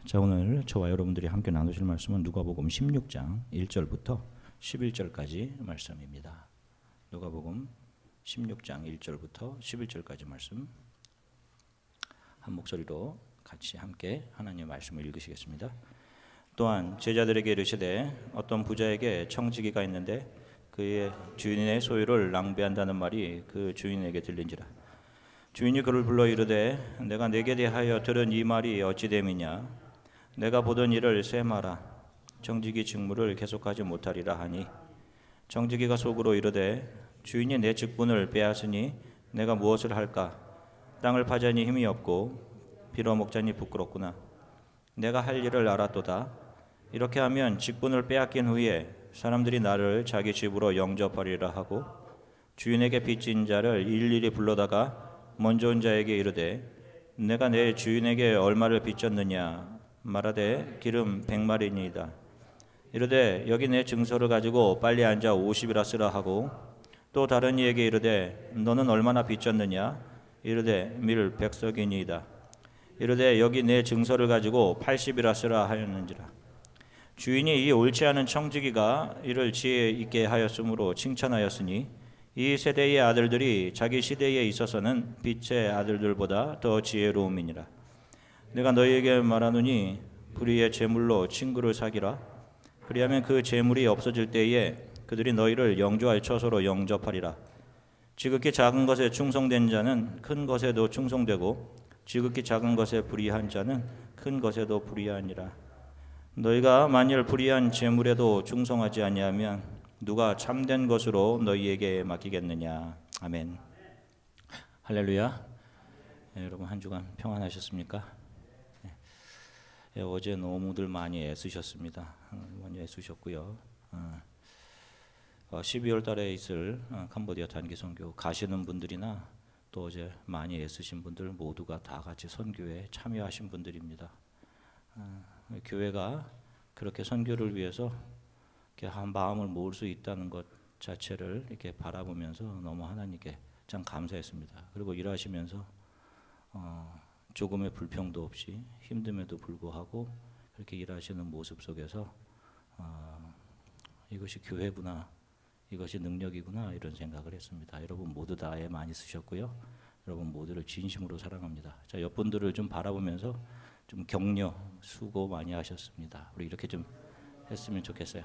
자, 오늘 저와 여러분들이 함께 나누실 말씀은 누가복음 16장 1절부터 11절까지 말씀입니다. 누가복음 16장 1절부터 11절까지 말씀 한 목소리로 같이 함께 하나님의 말씀을 읽으시겠습니다. 또한 제자들에게 이르시되 어떤 부자에게 청지기가 있는데 그의 주인의 소유를 낭비한다는 말이 그 주인에게 들린지라. 주인이 그를 불러 이르되 내가 내게 대하여 들은 이 말이 어찌 됨이냐. 내가 보던 일을 쇠마라. 청지기 직무를 계속하지 못하리라 하니 청지기가 속으로 이르되 주인이 내 직분을 빼앗으니 내가 무엇을 할까. 땅을 파자니 힘이 없고 빌어먹자니 부끄럽구나. 내가 할 일을 알았도다. 이렇게 하면 직분을 빼앗긴 후에 사람들이 나를 자기 집으로 영접하리라 하고 주인에게 빚진 자를 일일이 불러다가 먼저 온 자에게 이르되 내가 내 주인에게 얼마를 빚졌느냐. 말하되 기름 100마리니이다. 이르되 여기 내 증서를 가지고 빨리 앉아 50이라 쓰라 하고 또 다른 이에게 이르되 너는 얼마나 빚졌느냐. 이르되 밀 100석이니이다. 이르되 여기 내 증서를 가지고 80이라 쓰라 하였는지라. 주인이 이 옳지 않은 청지기가 이를 지혜 있게 하였으므로 칭찬하였으니 이 세대의 아들들이 자기 시대에 있어서는 빛의 아들들보다 더 지혜로움이니라. 내가 너희에게 말하노니 불의의 재물로 친구를 사기라. 그리하면 그 재물이 없어질 때에 그들이 너희를 영조할 처소로 영접하리라. 지극히 작은 것에 충성된 자는 큰 것에도 충성되고 지극히 작은 것에 불의한 자는 큰 것에도 불의하니라. 너희가 만일 불의한 재물에도 충성하지 아니하면 누가 참된 것으로 너희에게 맡기겠느냐. 아멘. 할렐루야. 네, 여러분 한 주간 평안하셨습니까? 네, 어제 너무들 많이 애쓰셨습니다. 많이 애쓰셨고요. 12월 달에 있을 캄보디아 단기 선교 가시는 분들이나 또 어제 많이 애쓰신 분들 모두가 다 같이 선교에 참여하신 분들입니다. 교회가 그렇게 선교를 위해서 이렇게 한 마음을 모을 수 있다는 것 자체를 이렇게 바라보면서 너무 하나님께 참 감사했습니다. 그리고 일하시면서 조금의 불평도 없이 힘듦에도 불구하고 그렇게 일하시는 모습 속에서 이것이 교회구나, 이것이 능력이구나 이런 생각을 했습니다. 여러분 모두 다 애 많이 쓰셨고요. 여러분 모두를 진심으로 사랑합니다. 자, 옆분들을 좀 바라보면서 좀 격려, 수고 많이 하셨습니다. 우리 이렇게 좀 했으면 좋겠어요.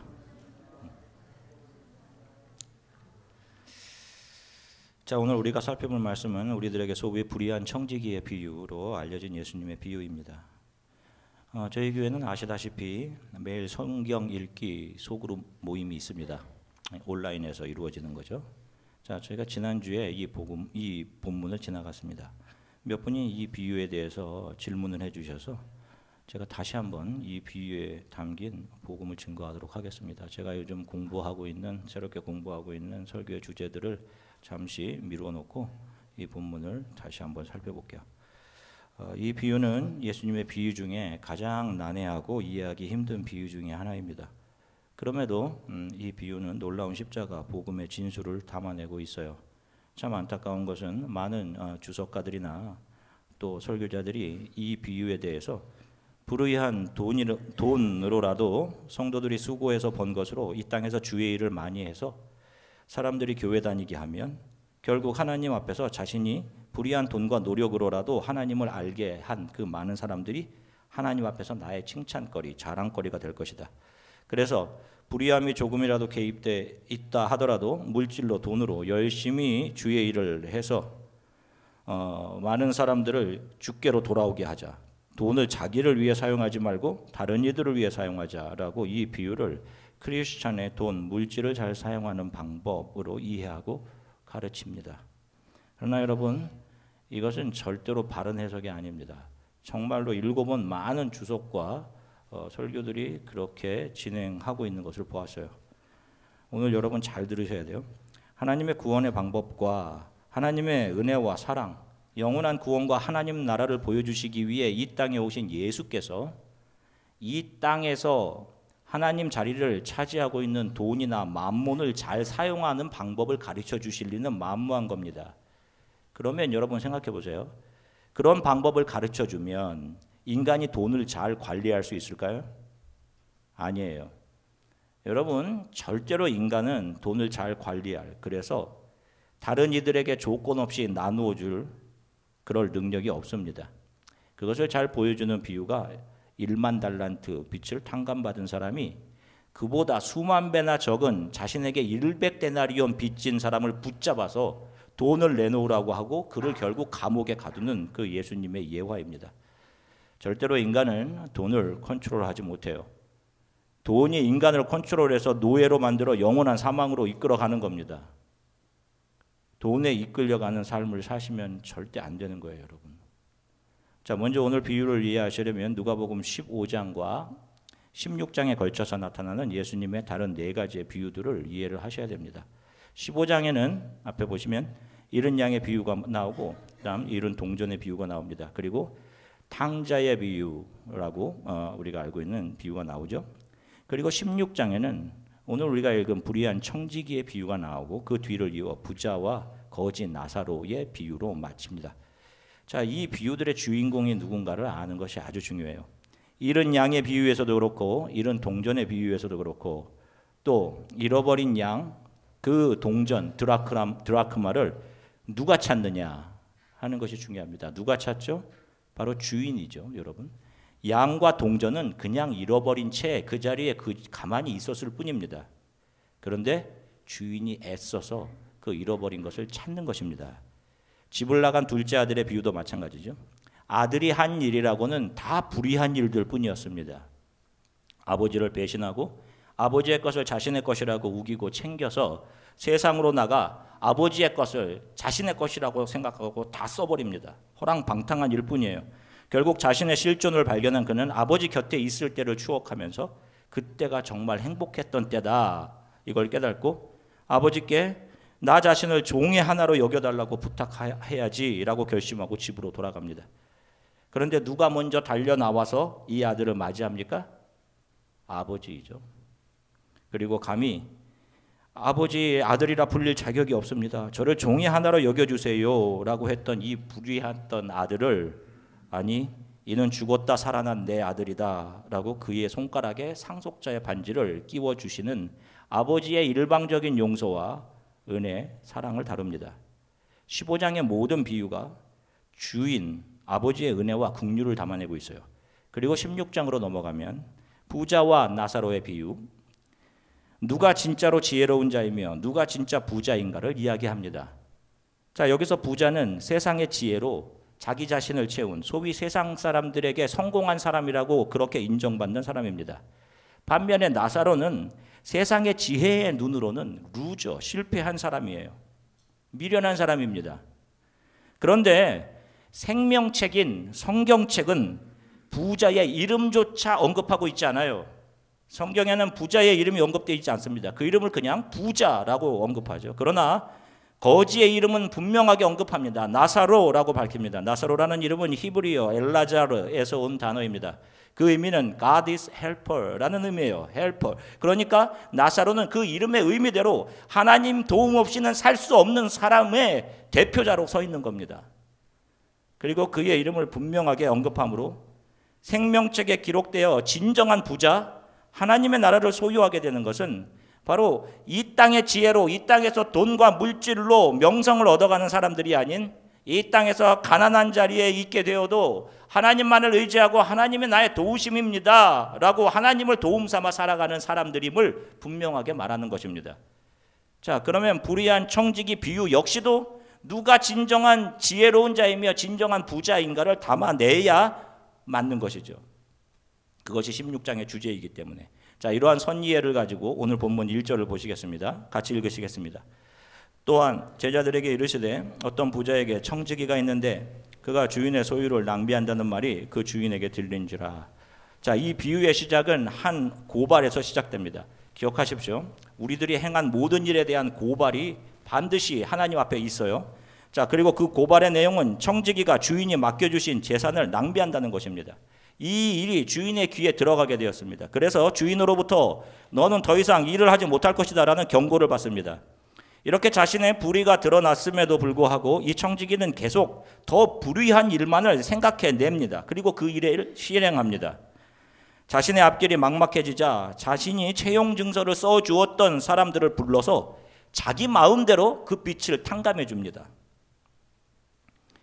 자, 오늘 우리가 살펴볼 말씀은 우리들에게 소위 불의한 청지기의 비유로 알려진 예수님의 비유입니다. 저희 교회는 아시다시피 매일 성경 읽기 소그룹 모임이 있습니다. 온라인에서 이루어지는 거죠. 자, 저희가 지난주에 이 본문을 지나갔습니다. 몇 분이 이 비유에 대해서 질문을 해주셔서 제가 다시 한번 이 비유에 담긴 복음을 증거하도록 하겠습니다. 제가 요즘 새롭게 공부하고 있는 설교의 주제들을 잠시 미루어 놓고 이 본문을 다시 한번 살펴볼게요. 이 비유는 예수님의 비유 중에 가장 난해하고 이해하기 힘든 비유 중에 하나입니다. 그럼에도 이 비유는 놀라운 십자가 복음의 진수를 담아내고 있어요. 참 안타까운 것은 많은 주석가들이나 또 설교자들이 이 비유에 대해서 불의한 돈으로라도 성도들이 수고해서 번 것으로 이 땅에서 주의 일을 많이 해서 사람들이 교회 다니게 하면 결국 하나님 앞에서 자신이 불의한 돈과 노력으로라도 하나님을 알게 한 그 많은 사람들이 하나님 앞에서 나의 칭찬거리, 자랑거리가 될 것이다. 그래서 불의함이 조금이라도 개입돼 있다 하더라도 물질로 돈으로 열심히 주의 일을 해서 많은 사람들을 주께로 돌아오게 하자. 돈을 자기를 위해 사용하지 말고 다른 이들을 위해 사용하자라고 이 비유를 크리스찬의 돈, 물질을 잘 사용하는 방법으로 이해하고 가르칩니다. 그러나 여러분, 이것은 절대로 바른 해석이 아닙니다. 정말로 읽어본 많은 주석과 설교들이 그렇게 진행하고 있는 것을 보았어요. 오늘 여러분 잘 들으셔야 돼요. 하나님의 구원의 방법과 하나님의 은혜와 사랑, 영원한 구원과 하나님 나라를 보여주시기 위해 이 땅에 오신 예수께서 이 땅에서 하나님 자리를 차지하고 있는 돈이나 만몬을 잘 사용하는 방법을 가르쳐 주실 리는 만무한 겁니다. 그러면 여러분 생각해 보세요. 그런 방법을 가르쳐 주면 인간이 돈을 잘 관리할 수 있을까요? 아니에요. 여러분, 절대로 인간은 돈을 잘 관리할, 그래서 다른 이들에게 조건 없이 나누어 줄 그럴 능력이 없습니다. 그것을 잘 보여주는 비유가 1만 달란트 빚을 탕감받은 사람이 그보다 수만 배나 적은 자신에게 100데나리온 빚진 사람을 붙잡아서 돈을 내놓으라고 하고 그를 결국 감옥에 가두는 그 예수님의 예화입니다. 절대로 인간은 돈을 컨트롤하지 못해요. 돈이 인간을 컨트롤해서 노예로 만들어 영원한 사망으로 이끌어가는 겁니다. 돈에 이끌려가는 삶을 사시면 절대 안 되는 거예요, 여러분. 자, 먼저 오늘 비유를 이해하시려면 누가복음 15장과 16장에 걸쳐서 나타나는 예수님의 다른 네 가지의 비유들을 이해를 하셔야 됩니다. 15장에는 앞에 보시면 잃은 양의 비유가 나오고 그다음 잃은 동전의 비유가 나옵니다. 그리고 탕자의 비유라고 우리가 알고 있는 비유가 나오죠. 그리고 16장에는 오늘 우리가 읽은 불의한 청지기의 비유가 나오고 그 뒤를 이어 부자와 거지 나사로의 비유로 마칩니다. 자, 이 비유들의 주인공이 누군가를 아는 것이 아주 중요해요. 잃은 양의 비유에서도 그렇고 잃은 동전의 비유에서도 그렇고 또 잃어버린 양, 그 동전 드라크마를 누가 찾느냐 하는 것이 중요합니다. 누가 찾죠? 바로 주인이죠, 여러분. 양과 동전은 그냥 잃어버린 채 그 자리에 가만히 있었을 뿐입니다. 그런데 주인이 애써서 그 잃어버린 것을 찾는 것입니다. 집을 나간 둘째 아들의 비유도 마찬가지죠. 아들이 한 일이라고는 다 불의한 일들 뿐이었습니다. 아버지를 배신하고 아버지의 것을 자신의 것이라고 우기고 챙겨서 세상으로 나가 아버지의 것을 자신의 것이라고 생각하고 다 써버립니다. 호랑방탕한 일뿐이에요. 결국 자신의 실존을 발견한 그는 아버지 곁에 있을 때를 추억하면서 그때가 정말 행복했던 때다 이걸 깨닫고 아버지께 나 자신을 종의 하나로 여겨달라고 부탁해야지라고 결심하고 집으로 돌아갑니다. 그런데 누가 먼저 달려나와서 이 아들을 맞이합니까? 아버지이죠. 그리고 감히 아버지 아들이라 불릴 자격이 없습니다. 저를 종의 하나로 여겨주세요 라고 했던 이 불의했던 아들을 아니 이는 죽었다 살아난 내 아들이다 라고 그의 손가락에 상속자의 반지를 끼워주시는 아버지의 일방적인 용서와 은혜, 사랑을 다룹니다. 15장의 모든 비유가 주인, 아버지의 은혜와 긍휼을 담아내고 있어요. 그리고 16장으로 넘어가면 부자와 나사로의 비유, 누가 진짜로 지혜로운 자이며 누가 진짜 부자인가를 이야기합니다. 자, 여기서 부자는 세상의 지혜로 자기 자신을 채운 소위 세상 사람들에게 성공한 사람이라고 그렇게 인정받는 사람입니다. 반면에 나사로는 세상의 지혜의 눈으로는 루저, 실패한 사람이에요. 미련한 사람입니다. 그런데 생명책인 성경책은 부자의 이름조차 언급하고 있지 않아요. 성경에는 부자의 이름이 언급되어 있지 않습니다. 그 이름을 그냥 부자라고 언급하죠. 그러나 거지의 이름은 분명하게 언급합니다. 나사로라고 밝힙니다. 나사로라는 이름은 히브리어 엘라자르에서 온 단어입니다. 그 의미는 God is helper라는 의미예요. helper. 그러니까 나사로는 그 이름의 의미대로 하나님 도움 없이는 살 수 없는 사람의 대표자로 서 있는 겁니다. 그리고 그의 이름을 분명하게 언급함으로 생명책에 기록되어 진정한 부자, 하나님의 나라를 소유하게 되는 것은 바로 이 땅의 지혜로 이 땅에서 돈과 물질로 명성을 얻어가는 사람들이 아닌 이 땅에서 가난한 자리에 있게 되어도 하나님만을 의지하고 하나님이 나의 도우심입니다 라고 하나님을 도움 삼아 살아가는 사람들임을 분명하게 말하는 것입니다. 자, 그러면 불의한 청지기 비유 역시도 누가 진정한 지혜로운 자이며 진정한 부자인가를 담아내야 맞는 것이죠. 그것이 16장의 주제이기 때문에. 자, 이러한 선이해를 가지고 오늘 본문 1절을 보시겠습니다. 같이 읽으시겠습니다. 또한 제자들에게 이르시되 어떤 부자에게 청지기가 있는데 그가 주인의 소유를 낭비한다는 말이 그 주인에게 들린지라. 자, 이 비유의 시작은 한 고발에서 시작됩니다. 기억하십시오. 우리들이 행한 모든 일에 대한 고발이 반드시 하나님 앞에 있어요. 자, 그리고 그 고발의 내용은 청지기가 주인이 맡겨주신 재산을 낭비한다는 것입니다. 이 일이 주인의 귀에 들어가게 되었습니다. 그래서 주인으로부터 너는 더 이상 일을 하지 못할 것이다 라는 경고를 받습니다. 이렇게 자신의 불의가 드러났음에도 불구하고 이 청지기는 계속 더 불의한 일만을 생각해냅니다. 그리고 그 일을 실행합니다. 자신의 앞길이 막막해지자 자신이 채용 증서를 써주었던 사람들을 불러서 자기 마음대로 그 빛을 탕감해 줍니다.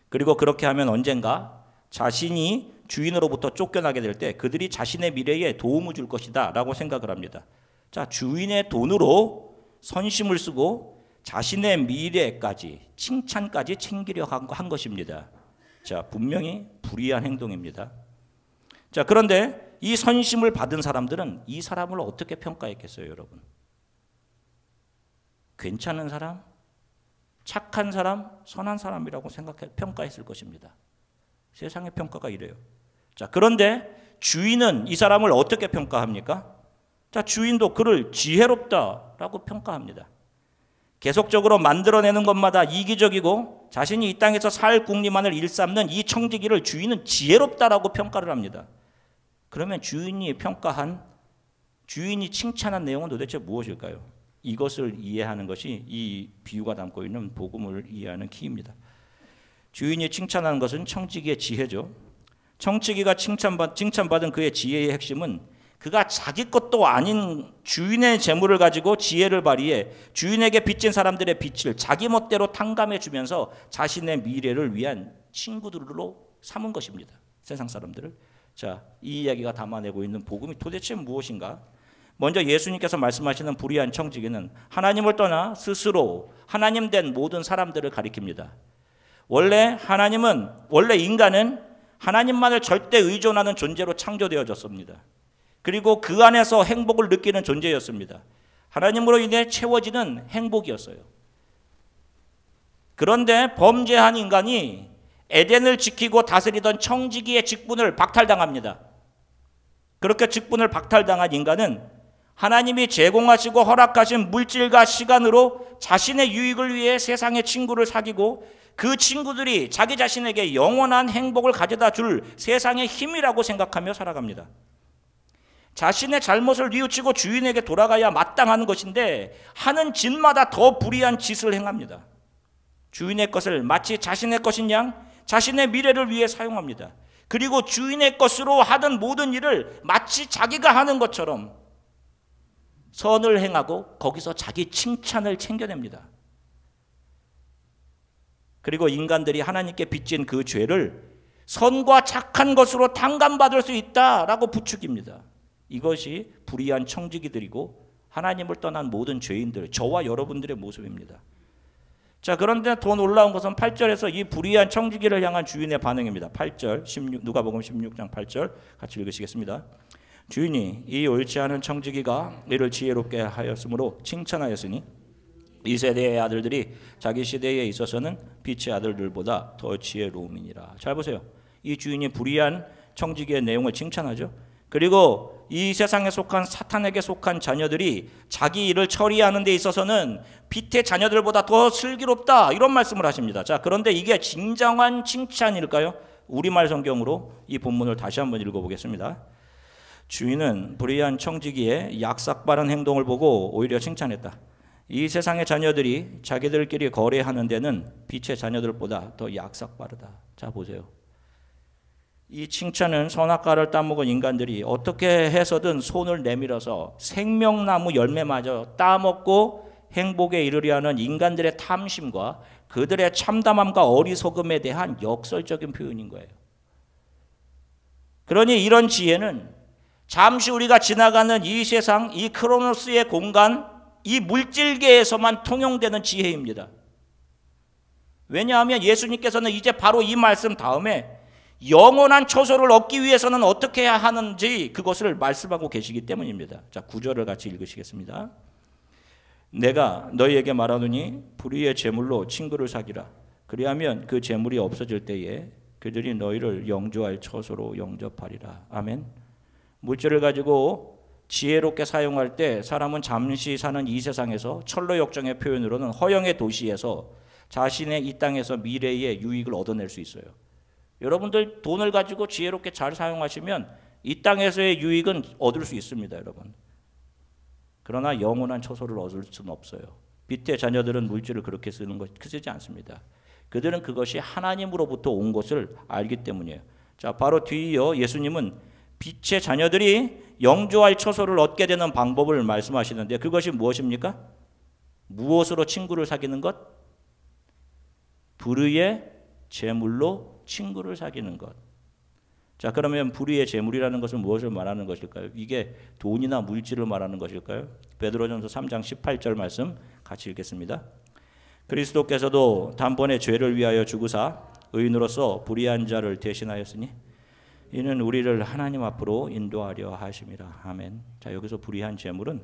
그리고 그렇게 하면 언젠가 자신이 주인으로부터 쫓겨나게 될 때 그들이 자신의 미래에 도움을 줄 것이다 라고 생각을 합니다. 자, 주인의 돈으로 선심을 쓰고 자신의 미래까지, 칭찬까지 챙기려 한 것입니다. 자, 분명히 불의한 행동입니다. 자, 그런데 이 선심을 받은 사람들은 이 사람을 어떻게 평가했겠어요, 여러분? 괜찮은 사람, 착한 사람, 선한 사람이라고 평가했을 것입니다. 세상의 평가가 이래요. 자, 그런데 주인은 이 사람을 어떻게 평가합니까? 자, 주인도 그를 지혜롭다라고 평가합니다. 계속적으로 만들어내는 것마다 이기적이고 자신이 이 땅에서 살 궁리만을 일삼는 이 청지기를 주인은 지혜롭다라고 평가를 합니다. 그러면 주인이 칭찬한 내용은 도대체 무엇일까요? 이것을 이해하는 것이 이 비유가 담고 있는 복음을 이해하는 키입니다. 주인이 칭찬하는 것은 청지기의 지혜죠. 청지기가 칭찬받은 그의 지혜의 핵심은 그가 자기 것도 아닌 주인의 재물을 가지고 지혜를 발휘해 주인에게 빚진 사람들의 빚을 자기 멋대로 탕감해 주면서 자신의 미래를 위한 친구들로 삼은 것입니다. 세상 사람들을. 자, 이 이야기가 담아내고 있는 복음이 도대체 무엇인가? 먼저 예수님께서 말씀하시는 불의한 청지기는 하나님을 떠나 스스로 하나님 된 모든 사람들을 가리킵니다. 원래 인간은 하나님만을 절대 의존하는 존재로 창조되어졌습니다. 그리고 그 안에서 행복을 느끼는 존재였습니다. 하나님으로 인해 채워지는 행복이었어요. 그런데 범죄한 인간이 에덴을 지키고 다스리던 청지기의 직분을 박탈당합니다. 그렇게 직분을 박탈당한 인간은 하나님이 제공하시고 허락하신 물질과 시간으로 자신의 유익을 위해 세상의 친구를 사귀고 그 친구들이 자기 자신에게 영원한 행복을 가져다 줄 세상의 힘이라고 생각하며 살아갑니다. 자신의 잘못을 뉘우치고 주인에게 돌아가야 마땅한 것인데 하는 짓마다 더 불의한 짓을 행합니다. 주인의 것을 마치 자신의 것인 양 자신의 미래를 위해 사용합니다. 그리고 주인의 것으로 하던 모든 일을 마치 자기가 하는 것처럼 선을 행하고 거기서 자기 칭찬을 챙겨냅니다. 그리고 인간들이 하나님께 빚진 그 죄를 선과 착한 것으로 탕감받을 수 있다라고 부추깁니다. 이것이 불의한 청지기들이고 하나님을 떠난 모든 죄인들, 저와 여러분들의 모습입니다. 자, 그런데 더 놀라운 것은 8절에서 이 불의한 청지기를 향한 주인의 반응입니다. 8절, 누가복음 16장 8절 같이 읽으시겠습니다. 주인이 이 옳지 않은 청지기가 이를 지혜롭게 하였으므로 칭찬하였으니 이 세대의 아들들이 자기 시대에 있어서는 빛의 아들들보다 더 지혜로움이니라. 잘 보세요. 이 주인이 불의한 청지기의 내용을 칭찬하죠. 그리고 이 세상에 속한 사탄에게 속한 자녀들이 자기 일을 처리하는 데 있어서는 빛의 자녀들보다 더 슬기롭다 이런 말씀을 하십니다. 자, 그런데 이게 진정한 칭찬일까요? 우리말 성경으로 이 본문을 다시 한번 읽어보겠습니다. 주인은 불의한 청지기의 약삭빠른 행동을 보고 오히려 칭찬했다. 이 세상의 자녀들이 자기들끼리 거래하는 데는 빛의 자녀들보다 더 약삭빠르다. 자, 보세요. 이 칭찬은 선악과를 따먹은 인간들이 어떻게 해서든 손을 내밀어서 생명나무 열매마저 따먹고 행복에 이르려 하는 인간들의 탐심과 그들의 참담함과 어리석음에 대한 역설적인 표현인 거예요. 그러니 이런 지혜는 잠시 우리가 지나가는 이 세상, 이 크로노스의 공간, 이 물질계에서만 통용되는 지혜입니다. 왜냐하면 예수님께서는 이제 바로 이 말씀 다음에 영원한 처소를 얻기 위해서는 어떻게 해야 하는지 그것을 말씀하고 계시기 때문입니다. 자, 9절을 같이 읽으시겠습니다. 내가 너희에게 말하노니 불의의 재물로 친구를 사귀라. 그리하면 그 재물이 없어질 때에 그들이 너희를 영조할 처소로 영접하리라. 아멘. 물질을 가지고 지혜롭게 사용할 때 사람은 잠시 사는 이 세상에서 철로 역정의 표현으로는 허영의 도시에서 자신의 이 땅에서 미래의 유익을 얻어낼 수 있어요. 여러분들 돈을 가지고 지혜롭게 잘 사용하시면 이 땅에서의 유익은 얻을 수 있습니다, 여러분. 그러나 영원한 처소를 얻을 수는 없어요. 빚의 자녀들은 물질을 그렇게 쓰지 않습니다. 그들은 그것이 하나님으로부터 온 것을 알기 때문이에요. 자, 바로 뒤이어 예수님은 빛의 자녀들이 영조할 처소를 얻게 되는 방법을 말씀하시는데 그것이 무엇입니까? 무엇으로 친구를 사귀는 것? 불의의 재물로 친구를 사귀는 것. 자, 그러면 불의의 재물이라는 것은 무엇을 말하는 것일까요? 이게 돈이나 물질을 말하는 것일까요? 베드로전서 3장 18절 말씀 같이 읽겠습니다. 그리스도께서도 단번에 죄를 위하여 죽으사 의인으로서 불의한 자를 대신하였으니 이는 우리를 하나님 앞으로 인도하려 하심이라. 아멘. 자, 여기서 불의한 재물은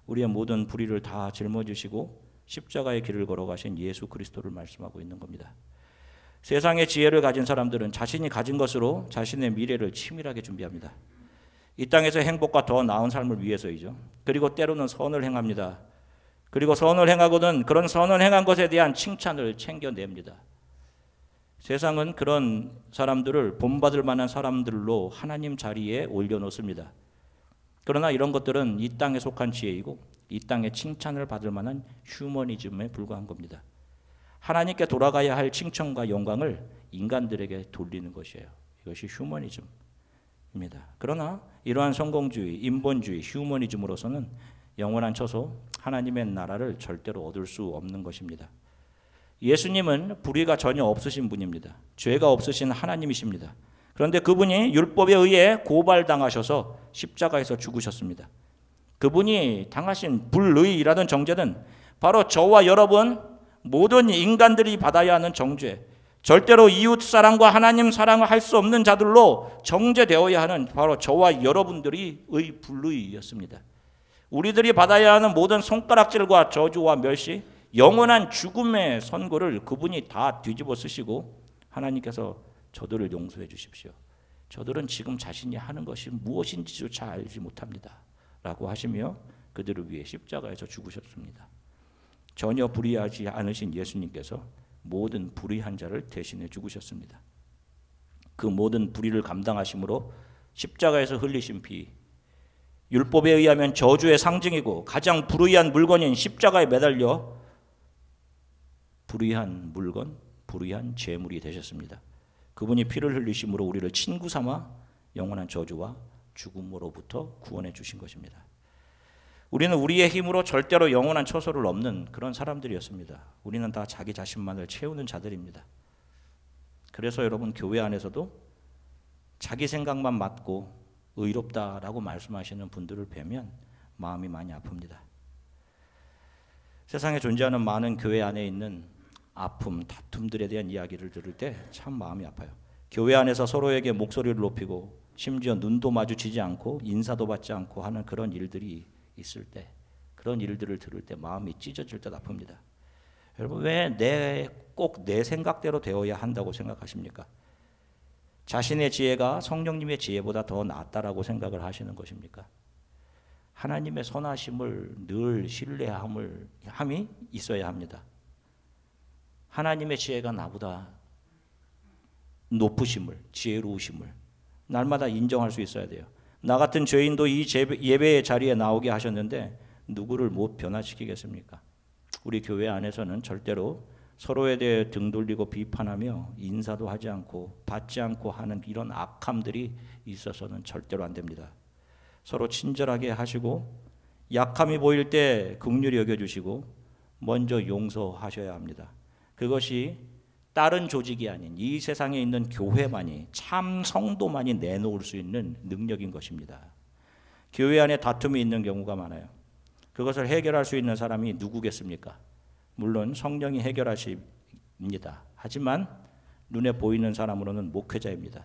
우리의 모든 불의를 다 짊어지시고 십자가의 길을 걸어가신 예수 그리스도를 말씀하고 있는 겁니다. 세상의 지혜를 가진 사람들은 자신이 가진 것으로 자신의 미래를 치밀하게 준비합니다. 이 땅에서 행복과 더 나은 삶을 위해서이죠. 그리고 때로는 선을 행합니다. 그리고 선을 행하고는 그런 선을 행한 것에 대한 칭찬을 챙겨냅니다. 세상은 그런 사람들을 본받을 만한 사람들로 하나님 자리에 올려놓습니다. 그러나 이런 것들은 이 땅에 속한 지혜이고 이 땅에 칭찬을 받을 만한 휴머니즘에 불과한 겁니다. 하나님께 돌아가야 할 칭찬과 영광을 인간들에게 돌리는 것이에요. 이것이 휴머니즘입니다. 그러나 이러한 성공주의, 인본주의, 휴머니즘으로서는 영원한 처소 하나님의 나라를 절대로 얻을 수 없는 것입니다. 예수님은 불의가 전혀 없으신 분입니다. 죄가 없으신 하나님이십니다. 그런데 그분이 율법에 의해 고발당하셔서 십자가에서 죽으셨습니다. 그분이 당하신 불의라는 정죄는 바로 저와 여러분 모든 인간들이 받아야 하는 정죄, 절대로 이웃 사랑과 하나님 사랑을 할 수 없는 자들로 정죄되어야 하는 바로 저와 여러분들의 불의였습니다. 우리들이 받아야 하는 모든 손가락질과 저주와 멸시, 영원한 죽음의 선고를 그분이 다 뒤집어 쓰시고 하나님께서 저들을 용서해 주십시오. 저들은 지금 자신이 하는 것이 무엇인지조차 알지 못합니다. 라고 하시며 그들을 위해 십자가에서 죽으셨습니다. 전혀 불의하지 않으신 예수님께서 모든 불의한 자를 대신해 죽으셨습니다. 그 모든 불의를 감당하심으로 십자가에서 흘리신 피, 율법에 의하면 저주의 상징이고 가장 불의한 물건인 십자가에 매달려 불의한 물건, 불의한 재물이 되셨습니다. 그분이 피를 흘리심으로 우리를 친구 삼아 영원한 저주와 죽음으로부터 구원해 주신 것입니다. 우리는 우리의 힘으로 절대로 영원한 처소를 넘는 그런 사람들이었습니다. 우리는 다 자기 자신만을 채우는 자들입니다. 그래서 여러분 교회 안에서도 자기 생각만 맞고 의롭다라고 말씀하시는 분들을 뵈면 마음이 많이 아픕니다. 세상에 존재하는 많은 교회 안에 있는 아픔, 다툼들에 대한 이야기를 들을 때 참 마음이 아파요. 교회 안에서 서로에게 목소리를 높이고 심지어 눈도 마주치지 않고 인사도 받지 않고 하는 그런 일들이 있을 때, 그런 일들을 들을 때 마음이 찢어질 듯 아픕니다. 여러분, 왜 꼭 내 생각대로 되어야 한다고 생각하십니까? 자신의 지혜가 성령님의 지혜보다 더 낫다라고 생각을 하시는 것입니까? 하나님의 선하심을 늘 신뢰함이 있어야 합니다. 하나님의 지혜가 나보다 높으심을, 지혜로우심을 날마다 인정할 수 있어야 돼요. 나 같은 죄인도 이 예배의 자리에 나오게 하셨는데 누구를 못 변화시키겠습니까? 우리 교회 안에서는 절대로 서로에 대해 등 돌리고 비판하며 인사도 하지 않고 받지 않고 하는 이런 악함들이 있어서는 절대로 안 됩니다. 서로 친절하게 하시고 약함이 보일 때 긍휼히 여겨주시고 먼저 용서하셔야 합니다. 그것이 다른 조직이 아닌 이 세상에 있는 교회만이, 참 성도만이 내놓을 수 있는 능력인 것입니다. 교회 안에 다툼이 있는 경우가 많아요. 그것을 해결할 수 있는 사람이 누구겠습니까? 물론 성령이 해결하십니다. 하지만 눈에 보이는 사람으로는 목회자입니다.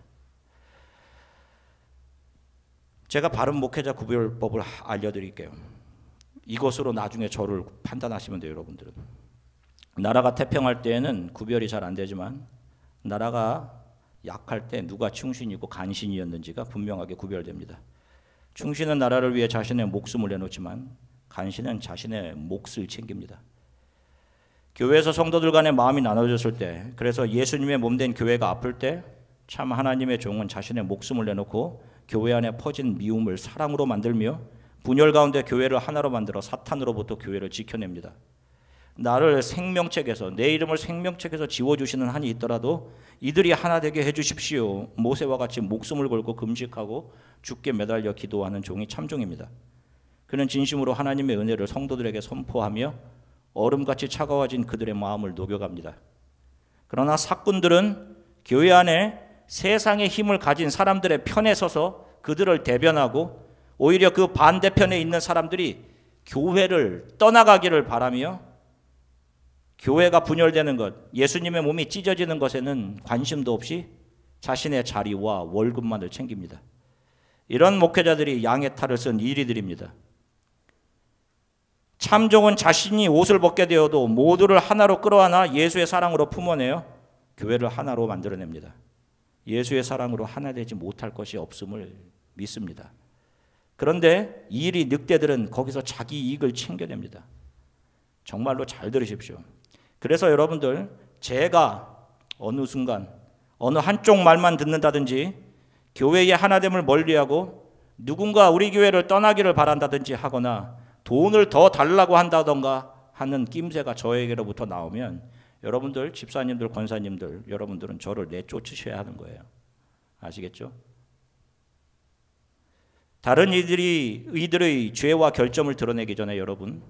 제가 바른 목회자 구별법을 알려드릴게요. 이것으로 나중에 저를 판단하시면 돼요, 여러분들은. 나라가 태평할 때에는 구별이 잘 안 되지만 나라가 약할 때 누가 충신이고 간신이었는지가 분명하게 구별됩니다. 충신은 나라를 위해 자신의 목숨을 내놓지만 간신은 자신의 몫을 챙깁니다. 교회에서 성도들 간의 마음이 나눠졌을 때, 그래서 예수님의 몸된 교회가 아플 때 참 하나님의 종은 자신의 목숨을 내놓고 교회 안에 퍼진 미움을 사랑으로 만들며 분열 가운데 교회를 하나로 만들어 사탄으로부터 교회를 지켜냅니다. 나를 생명책에서, 내 이름을 생명책에서 지워주시는 한이 있더라도 이들이 하나 되게 해주십시오. 모세와 같이 목숨을 걸고 금식하고 죽게 매달려 기도하는 종이 참종입니다. 그는 진심으로 하나님의 은혜를 성도들에게 선포하며 얼음같이 차가워진 그들의 마음을 녹여갑니다. 그러나 사꾼들은 교회 안에 세상의 힘을 가진 사람들의 편에 서서 그들을 대변하고 오히려 그 반대편에 있는 사람들이 교회를 떠나가기를 바라며 교회가 분열되는 것, 예수님의 몸이 찢어지는 것에는 관심도 없이 자신의 자리와 월급만을 챙깁니다. 이런 목회자들이 양의 탈을 쓴 이리들입니다. 참종은 자신이 옷을 벗게 되어도 모두를 하나로 끌어안아 예수의 사랑으로 품어내어 교회를 하나로 만들어냅니다. 예수의 사랑으로 하나 되지 못할 것이 없음을 믿습니다. 그런데 이리 늑대들은 거기서 자기 이익을 챙겨냅니다. 정말로 잘 들으십시오. 그래서 여러분들, 제가 어느 순간 어느 한쪽 말만 듣는다든지 교회의 하나됨을 멀리하고 누군가 우리 교회를 떠나기를 바란다든지 하거나 돈을 더 달라고 한다던가 하는 낌새가 저에게로부터 나오면 여러분들, 집사님들, 권사님들, 여러분들은 저를 내쫓으셔야 하는 거예요. 아시겠죠? 다른 이들의 죄와 결점을 드러내기 전에 여러분,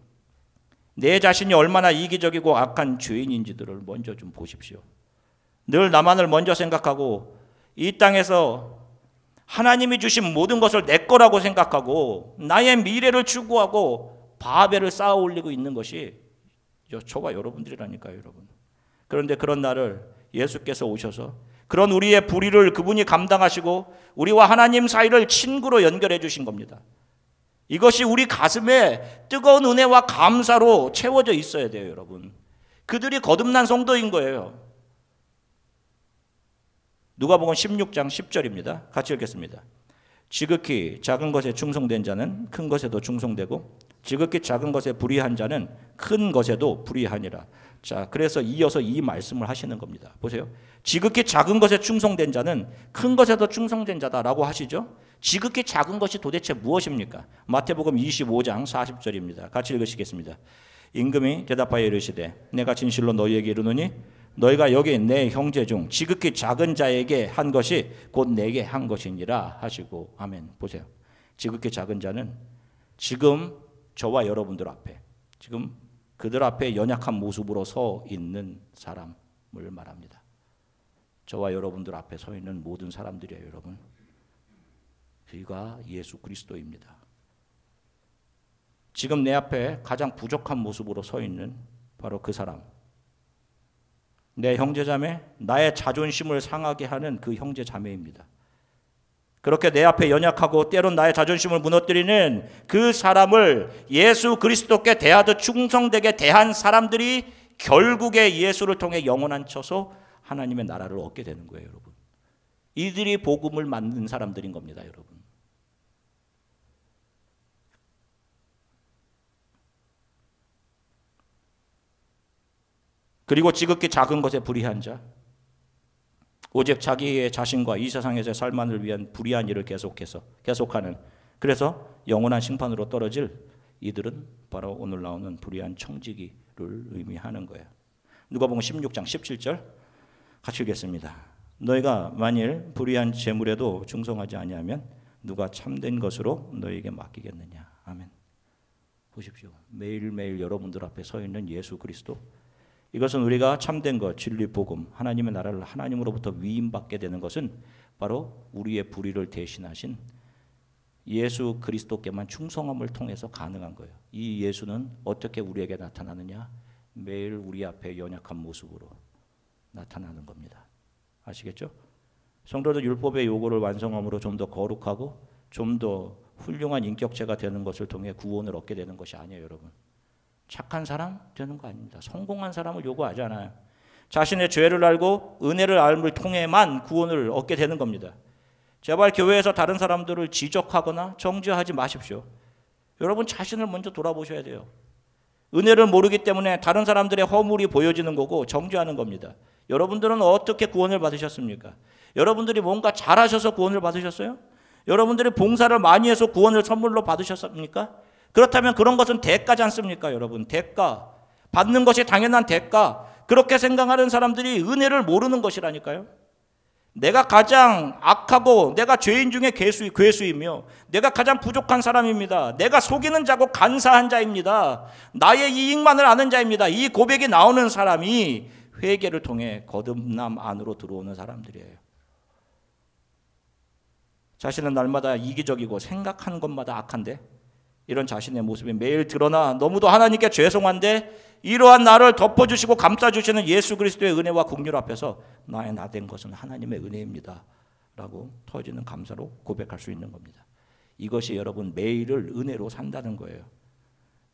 내 자신이 얼마나 이기적이고 악한 죄인인지들을 먼저 좀 보십시오. 늘 나만을 먼저 생각하고 이 땅에서 하나님이 주신 모든 것을 내 거라고 생각하고 나의 미래를 추구하고 바벨을 쌓아 올리고 있는 것이 저와 여러분들이라니까요, 여러분. 그런데 그런 날을 예수께서 오셔서 그런 우리의 불의를 그분이 감당하시고 우리와 하나님 사이를 친구로 연결해 주신 겁니다. 이것이 우리 가슴에 뜨거운 은혜와 감사로 채워져 있어야 돼요, 여러분. 그들이 거듭난 성도인 거예요. 누가복음 16장 10절입니다. 같이 읽겠습니다. 지극히 작은 것에 충성된 자는 큰 것에도 충성되고 지극히 작은 것에 불의한 자는 큰 것에도 불의하니라. 자, 그래서 이어서 이 말씀을 하시는 겁니다. 보세요. 지극히 작은 것에 충성된 자는 큰 것에도 충성된 자다라고 하시죠. 지극히 작은 것이 도대체 무엇입니까? 마태복음 25장 40절입니다. 같이 읽으시겠습니다. 임금이 대답하여 이르시되 내가 진실로 너희에게 이르노니 너희가 여기 내 형제 중 지극히 작은 자에게 한 것이 곧 내게 한 것이니라 하시고. 아멘. 보세요. 지극히 작은 자는 지금 저와 여러분들 앞에, 지금 그들 앞에 연약한 모습으로 서 있는 사람을 말합니다. 저와 여러분들 앞에 서 있는 모든 사람들이에요, 여러분. 그가 예수 그리스도입니다. 지금 내 앞에 가장 부족한 모습으로 서 있는 바로 그 사람, 내 형제자매, 나의 자존심을 상하게 하는 그 형제자매입니다. 그렇게 내 앞에 연약하고 때론 나의 자존심을 무너뜨리는 그 사람을 예수 그리스도께 대하듯 충성되게 대한 사람들이 결국에 예수를 통해 영원한 처소 하나님의 나라를 얻게 되는 거예요, 여러분. 이들이 복음을 만든 사람들인 겁니다, 여러분. 그리고 지극히 작은 것에 불의한 자, 오직 자기의 자신과 이 세상에서의 삶만을 위한 불의한 일을 계속하는, 그래서 영원한 심판으로 떨어질 이들은 바로 오늘 나오는 불의한 청지기를 의미하는 거예요. 누가복음 16장 17절 같이 읽겠습니다. 너희가 만일 불의한 재물에도 충성하지 아니하면 누가 참된 것으로 너희에게 맡기겠느냐. 아멘. 보십시오. 매일매일 여러분들 앞에 서 있는 예수 그리스도, 이것은 우리가 참된 것, 진리 복음, 하나님의 나라를 하나님으로부터 위임받게 되는 것은 바로 우리의 불의를 대신하신 예수 그리스도께만 충성함을 통해서 가능한 거예요. 이 예수는 어떻게 우리에게 나타나느냐? 매일 우리 앞에 연약한 모습으로 나타나는 겁니다. 아시겠죠? 성도들 율법의 요구를 완성함으로 좀 더 거룩하고 좀 더 훌륭한 인격체가 되는 것을 통해 구원을 얻게 되는 것이 아니에요, 여러분. 착한 사람 되는 거 아닙니다. 성공한 사람을 요구하지 않아요. 자신의 죄를 알고 은혜를 알음을 통해만 구원을 얻게 되는 겁니다. 제발 교회에서 다른 사람들을 지적하거나 정죄하지 마십시오. 여러분 자신을 먼저 돌아보셔야 돼요. 은혜를 모르기 때문에 다른 사람들의 허물이 보여지는 거고 정죄하는 겁니다. 여러분들은 어떻게 구원을 받으셨습니까? 여러분들이 뭔가 잘하셔서 구원을 받으셨어요? 여러분들이 봉사를 많이 해서 구원을 선물로 받으셨습니까? 그렇다면 그런 것은 대가지 않습니까, 여러분? 대가. 받는 것이 당연한 대가, 그렇게 생각하는 사람들이 은혜를 모르는 것이라니까요. 내가 가장 악하고 내가 죄인 중에 괴수이며 내가 가장 부족한 사람입니다. 내가 속이는 자고 간사한 자입니다. 나의 이익만을 아는 자입니다. 이 고백이 나오는 사람이 회개를 통해 거듭남 안으로 들어오는 사람들이에요. 자신은 날마다 이기적이고 생각하는 것마다 악한데 이런 자신의 모습이 매일 드러나 너무도 하나님께 죄송한데 이러한 나를 덮어주시고 감싸주시는 예수 그리스도의 은혜와 긍휼 앞에서 나의 나 된 것은 하나님의 은혜입니다 라고 터지는 감사로 고백할 수 있는 겁니다. 이것이 여러분 매일을 은혜로 산다는 거예요.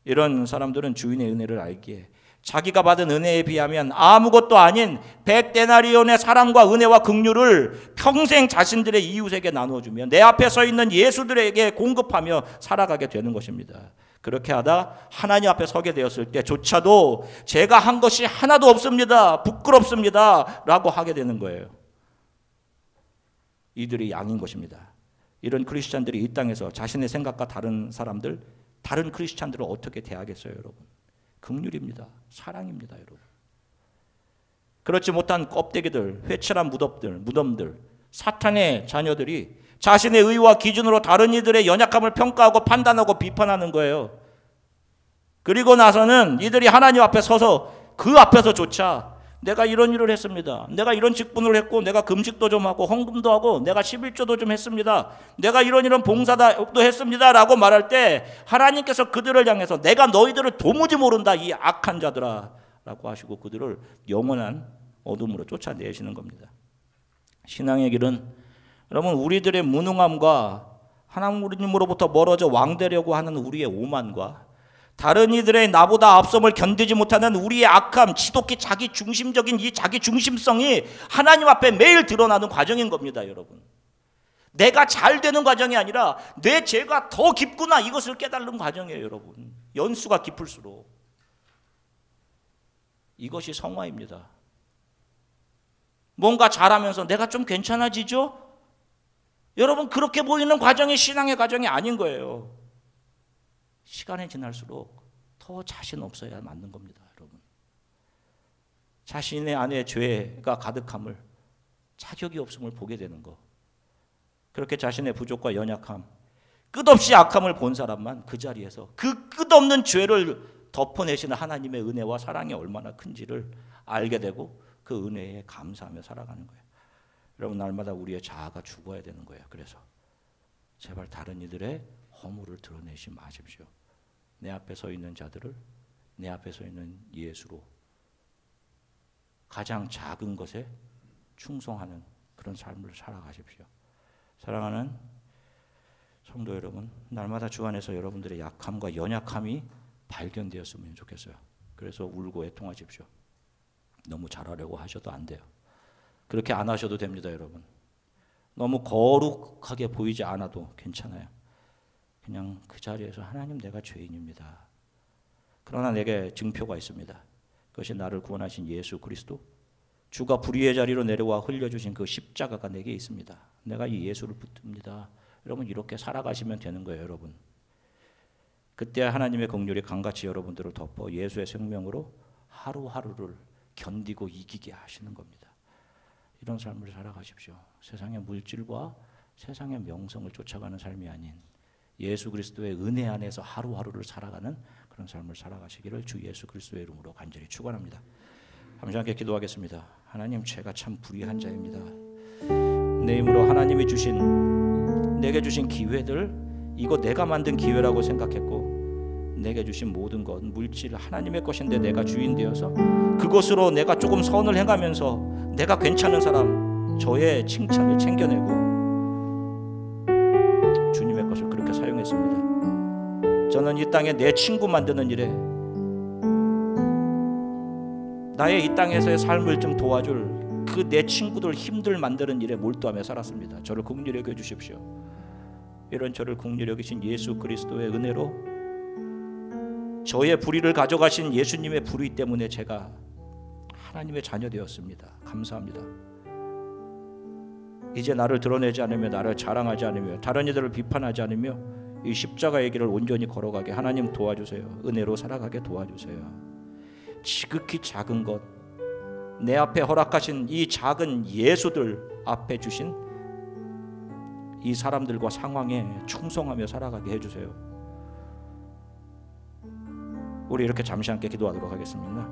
이런 사람들은 주인의 은혜를 알기에 자기가 받은 은혜에 비하면 아무것도 아닌 100데나리온의 사랑과 은혜와 긍휼을 평생 자신들의 이웃에게 나누어주며 내 앞에 서 있는 예수들에게 공급하며 살아가게 되는 것입니다. 그렇게 하다 하나님 앞에 서게 되었을 때조차도 제가 한 것이 하나도 없습니다, 부끄럽습니다 라고 하게 되는 거예요. 이들이 양인 것입니다. 이런 크리스찬들이 이 땅에서 자신의 생각과 다른 사람들, 다른 크리스찬들을 어떻게 대하겠어요 여러분? 긍휼입니다. 사랑입니다 여러분. 그렇지 못한 껍데기들, 회칠한 무덤들, 사탄의 자녀들이 자신의 의와 기준으로 다른 이들의 연약함을 평가하고 판단하고 비판하는 거예요. 그리고 나서는 이들이 하나님 앞에 서서 그 앞에서조차 내가 이런 일을 했습니다, 내가 이런 직분을 했고 내가 금식도 좀 하고 헌금도 하고 내가 11조도 좀 했습니다, 내가 이런 봉사도 했습니다 라고 말할 때 하나님께서 그들을 향해서 내가 너희들을 도무지 모른다 이 악한 자들아 라고 하시고 그들을 영원한 어둠으로 쫓아내시는 겁니다. 신앙의 길은 여러분 우리들의 무능함과 하나님으로부터 멀어져 왕되려고 하는 우리의 오만과 다른 이들의 나보다 앞섬을 견디지 못하는 우리의 악함, 지독히 자기 중심적인 이 자기 중심성이 하나님 앞에 매일 드러나는 과정인 겁니다 여러분. 내가 잘 되는 과정이 아니라 내 죄가 더 깊구나 이것을 깨달는 과정이에요 여러분. 연수가 깊을수록. 이것이 성화입니다. 뭔가 잘하면서 내가 좀 괜찮아지죠? 여러분 그렇게 보이는 과정이 신앙의 과정이 아닌 거예요. 시간이 지날수록 더 자신 없어야 맞는 겁니다 여러분. 자신의 안에 죄가 가득함을, 자격이 없음을 보게 되는 거. 그렇게 자신의 부족과 연약함, 끝없이 악함을 본 사람만 그 자리에서 그 끝없는 죄를 덮어내시는 하나님의 은혜와 사랑이 얼마나 큰지를 알게 되고 그 은혜에 감사하며 살아가는 거예요. 여러분 날마다 우리의 자아가 죽어야 되는 거예요. 그래서 제발 다른 이들의 허물을 드러내지 마십시오. 내 앞에 서 있는 자들을 내 앞에 서 있는 예수로 가장 작은 것에 충성하는 그런 삶을 살아가십시오. 사랑하는 성도 여러분, 날마다 주 안에서 여러분들의 약함과 연약함이 발견되었으면 좋겠어요. 그래서 울고 애통하십시오. 너무 잘하려고 하셔도 안 돼요. 그렇게 안 하셔도 됩니다 여러분. 너무 거룩하게 보이지 않아도 괜찮아요. 그냥 그 자리에서 하나님 내가 죄인입니다. 그러나 내게 증표가 있습니다. 그것이 나를 구원하신 예수 그리스도, 주가 불의의 자리로 내려와 흘려주신 그 십자가가 내게 있습니다. 내가 이 예수를 붙듭니다. 여러분 이렇게 살아가시면 되는 거예요 여러분. 그때 하나님의 긍휼이 강같이 여러분들을 덮어 예수의 생명으로 하루하루를 견디고 이기게 하시는 겁니다. 이런 삶을 살아가십시오. 세상의 물질과 세상의 명성을 쫓아가는 삶이 아닌 예수 그리스도의 은혜 안에서 하루하루를 살아가는 그런 삶을 살아가시기를 주 예수 그리스도의 이름으로 간절히 축원합니다. 함께 함께 기도하겠습니다. 하나님, 제가 참 불의한 자입니다. 내 힘으로 하나님이 내게 주신 기회들, 이거 내가 만든 기회라고 생각했고 내게 주신 모든 것, 물질 하나님의 것인데 내가 주인 되어서 그것으로 내가 조금 선을 행하면서 내가 괜찮은 사람, 저의 칭찬을 챙겨내고 주님의 것을 그렇게 사용했습니다. 저는 이 땅에 내 친구 만드는 일에, 나의 이 땅에서의 삶을 좀 도와줄 그 내 친구들 힘들 만드는 일에 몰두하며 살았습니다. 저를 긍휼히 여겨 주십시오. 이런 저를 긍휼히 여기신 예수 그리스도의 은혜로 저의 불의를 가져가신 예수님의 불의 때문에 제가 하나님의 자녀 되었습니다. 감사합니다. 이제 나를 드러내지 않으며 나를 자랑하지 않으며 다른 이들을 비판하지 않으며 이 십자가의 길을 온전히 걸어가게 하나님 도와주세요. 은혜로 살아가게 도와주세요. 지극히 작은 것, 내 앞에 허락하신 이 작은 예수들 앞에 주신 이 사람들과 상황에 충성하며 살아가게 해주세요. 우리 이렇게 잠시 함께 기도하도록 하겠습니다.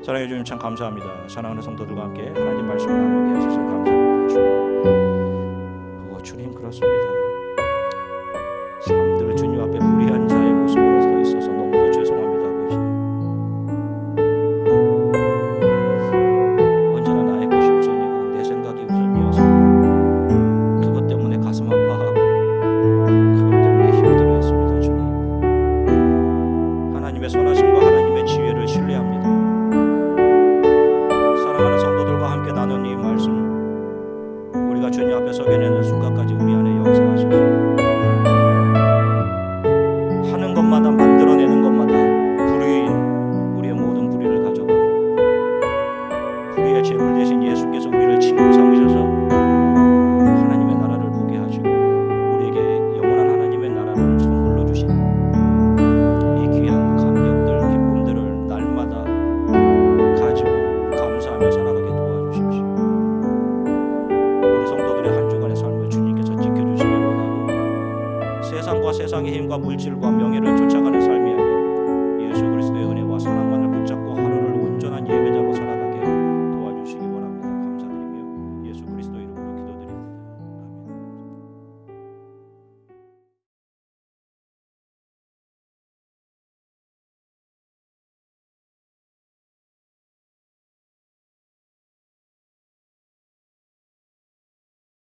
사랑해 주님 참 감사합니다. 사랑하는 성도들과 함께 하나님 말씀을 나누게 하셔서 감사합니다. 주님, 주님 그렇습니다. 사람들 주님 앞에 불의한 자의 모습으로 서 있어서 너무도 죄송합니다. 아버지, 언제나 나의 것이 우선이고 내 생각이 우선이어서 그것 때문에 가슴 아파하고 그것 때문에 힘들어했습니다. 주님, 하나님의 선하심과 하나님의 지혜를 신뢰합니다. 사랑하는 성도들과 함께 나눈 이 말씀, 우리가 주님 앞에 서게 되는 순간까지 우리 안에 역사하셔서 하는 것마다, 만들어내는 것마다 불의인 우리의 모든 불의를 가져가 불의의 제물 대신 예수께서 우리를 친구 삼으셔서 하나님의 나라를 보게 하시고 우리에게 영원한 하나님의 나라를 선물로 주신 이 귀한 감격들, 기쁨들을 날마다 가지고 감사하며 살아가게 도와주십시오. 우리 성도들의 한 주간의 삶을 주님께서 지켜주시길 원하고 세상과 세상의 힘과 물질과 명예를